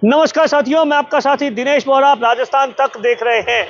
नमस्कार साथियों, मैं आपका साथी दिनेश बोरा। आप राजस्थान तक देख रहे हैं।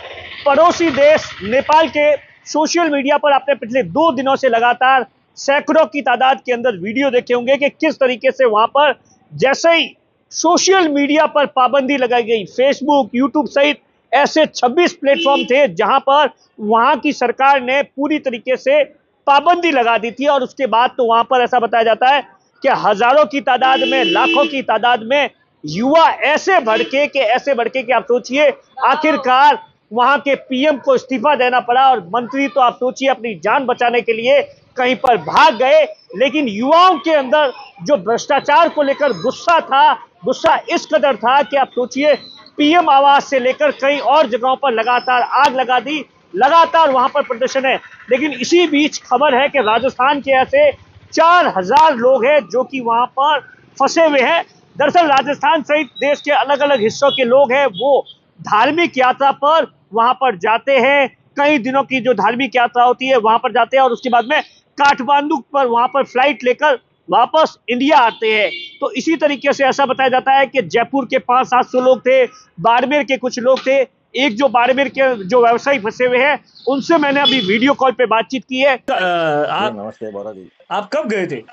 पड़ोसी देश नेपाल के सोशल मीडिया पर आपने पिछले 2 दिनों से लगातार सैकड़ों की तादाद के अंदर वीडियो देखे होंगे कि किस तरीके से वहां पर जैसे ही सोशल मीडिया पर पाबंदी लगाई गई, फेसबुक, यूट्यूब सहित ऐसे 26 प्लेटफॉर्म थे जहां पर वहां की सरकार ने पूरी तरीके से पाबंदी लगा दी थी। और उसके बाद तो वहां पर ऐसा बताया जाता है कि हजारों की तादाद में, लाखों की तादाद में युवा ऐसे भड़के कि आप सोचिए, आखिरकार वहां के पीएम को इस्तीफा देना पड़ा और मंत्री तो आप सोचिए अपनी जान बचाने के लिए कहीं पर भाग गए। लेकिन युवाओं के अंदर जो भ्रष्टाचार को लेकर गुस्सा था, गुस्सा इस कदर था कि आप सोचिए पीएम आवास से लेकर कई और जगहों पर लगातार आग लगा दी, लगातार वहां पर प्रदर्शन है। लेकिन इसी बीच खबर है कि राजस्थान के ऐसे 4000 लोग हैं जो कि वहां पर फंसे हुए हैं। दरअसल राजस्थान सहित देश के अलग अलग हिस्सों के लोग हैं वो धार्मिक यात्रा पर वहां पर जाते हैं। कई दिनों की जो धार्मिक यात्रा होती है वहां पर जाते हैं और उसके बाद में काठमांडू पर वहां पर फ्लाइट लेकर वापस इंडिया आते हैं। तो इसी तरीके से ऐसा बताया जाता है कि जयपुर के 500-700 लोग थे, बाड़मेर के कुछ लोग थे। एक जो बाड़मेर के जो व्यवसायी फंसे हुए हैं उनसे मैंने अभी वीडियो कॉल पे बातचीत की है। आप नमस्ते बोरा जी। आप कब गए थे?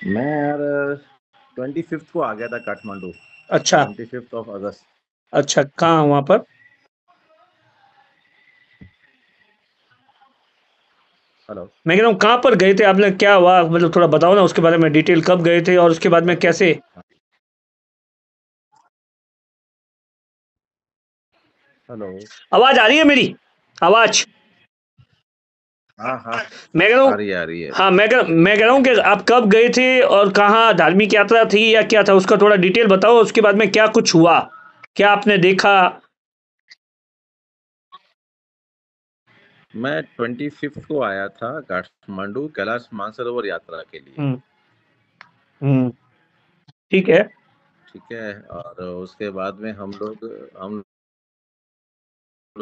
मैं यार 25 को आ गया था काठमांडू। अच्छा 25 अगस्त। अच्छा, कहाँ वहां पर? हेलो। मैं कह रहा हूँ कहाँ पर गए थे आपने, क्या हुआ, मतलब थोड़ा बताओ ना उसके बारे में डिटेल। कब गए थे और उसके बाद में कैसे? हेलो। आवाज आ रही है मेरी? आवाज हाँ हाँ, मैं कह रहा आ हूँ। रही है आ रही है। हाँ, मैं कह रहा हूँ कि आप कब गए थे और कहाँ धार्मिक यात्रा थी या क्या था, उसका थोड़ा डिटेल बताओ। उसके बाद में क्या कुछ हुआ, क्या आपने देखा? मैं 25 को आया था काठमांडू कैलाश मानसरोवर यात्रा के लिए। हम्म हम्म ठीक है। ठीक है। और उसके बाद में हम लोग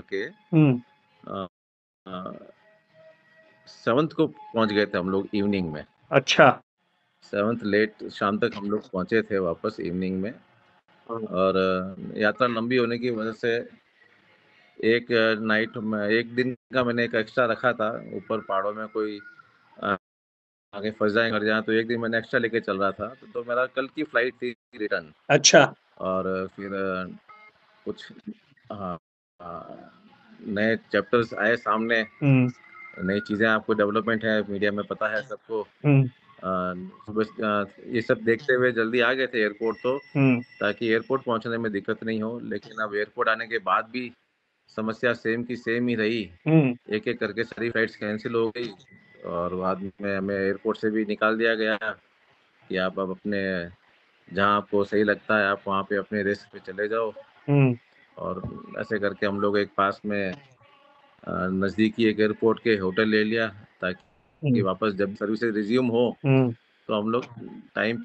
के हम्म 7th को पहुंच गए थे हम लोग इवनिंग में। अच्छा। 7th लेट शाम तक हम लोग पहुंचे थे वापस इवनिंग में। हम्म और यात्रा लंबी होने की वजह से एक नाइट में, एक दिन का मैंने एक एक्स्ट्रा रखा था। ऊपर पहाड़ों में कोई अ, आगे फंस जाए कर जाए, तो एक दिन मैंने एक्स्ट्रा लेके चल रहा था। तो मेरा कल की फ्लाइट थी रिटर्न। अच्छा। और फिर कुछ, हाँ, नए चैप्टर्स आए सामने। हम्म नई चीज़ें आपको डेवलपमेंट है, मीडिया में पता है सबको। हम्म सुबह ये सब देखते हुए जल्दी आ गए थे एयरपोर्ट, तो हम्म ताकि एयरपोर्ट पहुंचने में दिक्कत नहीं हो। लेकिन अब एयरपोर्ट आने के बाद भी समस्या सेम की सेम ही रही। हम्म एक एक करके सारी फ्लाइट्स कैंसिल हो गई। और बाद में हमें एयरपोर्ट से भी निकाल दिया गया कि आप अब अपने, जहाँ आपको सही लगता है आप वहाँ पे अपने रेस्ट पे चले जाओ। हम्म और ऐसे करके हम लोग एक पास में नज़दीकी एक एयरपोर्ट के होटल ले लिया, ताकि हम्म वापस जब सर्विसेज रिज्यूम हो हम्म तो हम लोग टाइम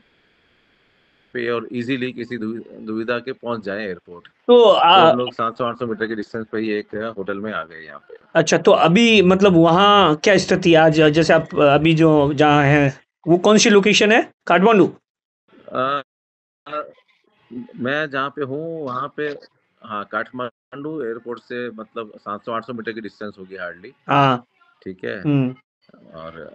पे और इजीली किसी दुविधा के पहुंच जाए एयरपोर्ट। तो तो हम लोग 700-800 मीटर के डिस्टेंस पे ही एक होटल में आ गए यहाँ पे। अच्छा, तो अभी मतलब वहाँ क्या स्थिति है आज, जैसे आप अभी जो जहाँ हैं वो कौन सी लोकेशन है, काठमांडू? अ, मैं जहाँ पे हूँ वहाँ पे, हाँ, काठमांडू एयरपोर्ट से मतलब 700-800 मीटर की डिस्टेंस होगी हार्डली। हाँ। ठीक है। हम्म और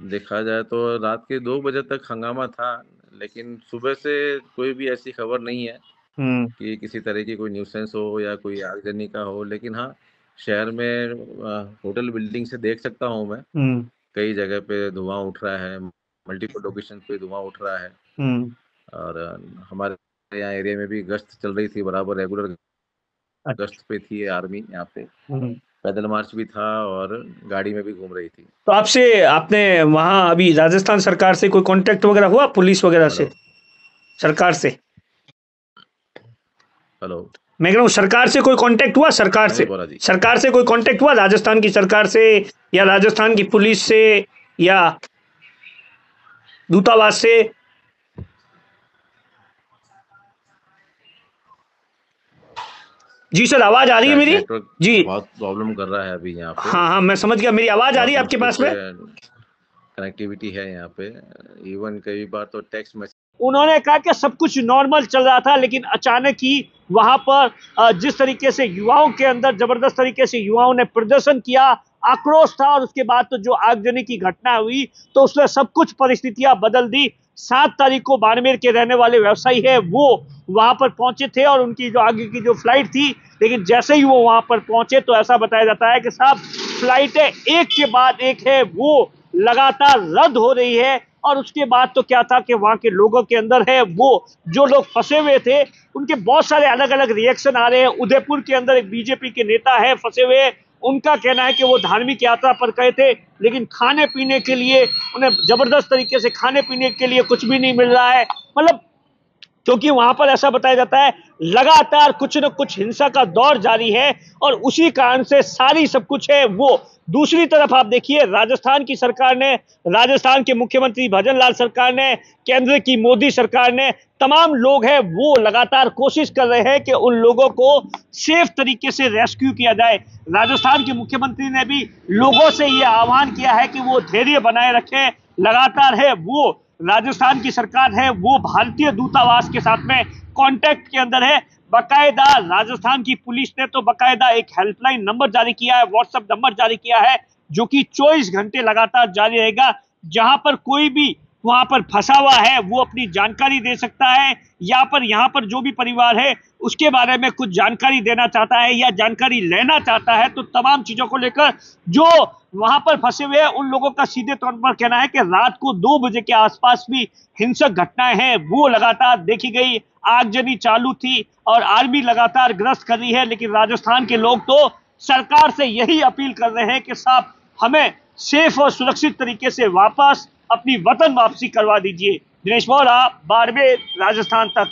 देखा जाए तो रात के 2 बजे तक हंगामा था। लेकिन सुबह से कोई भी ऐसी खबर नहीं है हम्म कि किसी तरह की कोई न्यूसेंस हो या कोई आगजनी का हो। लेकिन हाँ, शहर में होटल बिल्डिंग से देख सकता हूँ मैं, हम्म कई जगह पे धुआं उठ रहा है, मल्टीपल लोकेशन पे धुआं उठ रहा है। हम्म और हमारे यहाँ एरिया में भी गश्त चल रही थी, बराबर रेगुलर अच्छा। गश्त पे थी आर्मी यहाँ पे। हम्म पैदल मार्च भी था और गाड़ी में भी घूम रही थी। तो आपने वहाँ अभी राजस्थान सरकार से कोई कांटेक्ट वगैरह हुआ, पुलिस वगैरह हेलो। से, सरकार से? हेलो। मैं कह रहा हूँ सरकार से कोई कांटेक्ट हुआ, सरकार हाँ जी से? बोरा जी। सरकार से कोई कांटेक्ट हुआ, राजस्थान की सरकार से या राजस्थान की पुलिस से या दूतावास से? जी सर, आवाज आ रही है शायद मेरी? नेटवर्क जी। बहुत प्रॉब्लम कर रहा है अभी यहाँ पे। हाँ हाँ, मैं समझ गया। मेरी आवाज आ थोड़ा रही है सा आपके मुश्किल पास से। में? कनेक्टिविटी है यहाँ पे। इवन कई बार तो टेक्स्ट मैसेज। उन्होंने कहा कि सब कुछ नॉर्मल चल रहा था, लेकिन अचानक ही वहां पर जिस तरीके से युवाओं के अंदर जबरदस्त तरीके से युवाओं ने प्रदर्शन किया, आक्रोश था, और उसके बाद तो जो आगजनी की घटना हुई तो उसने सब कुछ परिस्थितियां बदल दी। 7 तारीख को बाड़मेर के रहने वाले व्यवसायी है वो वहां पर पहुंचे थे और उनकी जो आगे की जो फ्लाइट थी, लेकिन जैसे ही वो वहां पर पहुंचे तो ऐसा बताया जाता है कि साहब फ्लाइटें एक के बाद एक है वो लगातार रद्द हो रही है। और उसके बाद तो क्या था कि वहां के लोगों के अंदर है वो जो लोग फंसे हुए थे उनके बहुत सारे अलग अलग रिएक्शन आ रहे हैं। उदयपुर के अंदर एक बीजेपी के नेता है फंसे हुए, उनका कहना है कि वो धार्मिक यात्रा पर गए थे लेकिन खाने पीने के लिए उन्हें जबरदस्त तरीके से खाने पीने के लिए कुछ भी नहीं मिल रहा है। मतलब क्योंकि वहां पर ऐसा बताया जाता है लगातार कुछ न कुछ हिंसा का दौर जारी है और उसी कारण से सारी सब कुछ है वो। दूसरी तरफ आप देखिए राजस्थान की सरकार ने, राजस्थान के मुख्यमंत्री भजन लाल सरकार ने, केंद्र की मोदी सरकार ने, तमाम लोग हैं वो लगातार कोशिश कर रहे हैं कि उन लोगों को सेफ तरीके से रेस्क्यू किया जाए। राजस्थान के मुख्यमंत्री ने भी लोगों से यह आह्वान किया है कि वो धैर्य बनाए रखें। लगातार है वो राजस्थान की सरकार है वो भारतीय दूतावास के साथ में कांटेक्ट के अंदर है। बकायदा राजस्थान की पुलिस ने तो बकायदा एक हेल्पलाइन नंबर जारी किया है, व्हाट्सएप नंबर जारी किया है जो कि 24 घंटे लगातार जारी रहेगा। जहां पर कोई भी वहां पर फंसा हुआ है वो अपनी जानकारी दे सकता है, या पर यहाँ पर जो भी परिवार है उसके बारे में कुछ जानकारी देना चाहता है या जानकारी लेना चाहता है, तो तमाम चीजों को लेकर जो वहां पर फंसे हुए हैं उन लोगों का सीधे तौर पर कहना है कि रात को 2 बजे के आसपास भी हिंसक घटनाएं हैं वो लगातार देखी गई। आगजनी चालू थी और आर्मी लगातार गश्त कर रही है, लेकिन राजस्थान के लोग तो सरकार से यही अपील कर रहे हैं कि साहब हमें सेफ और सुरक्षित तरीके से वापस अपनी वतन वापसी करवा दीजिए। दिनेश बोरा, बाड़मेर, राजस्थान तक।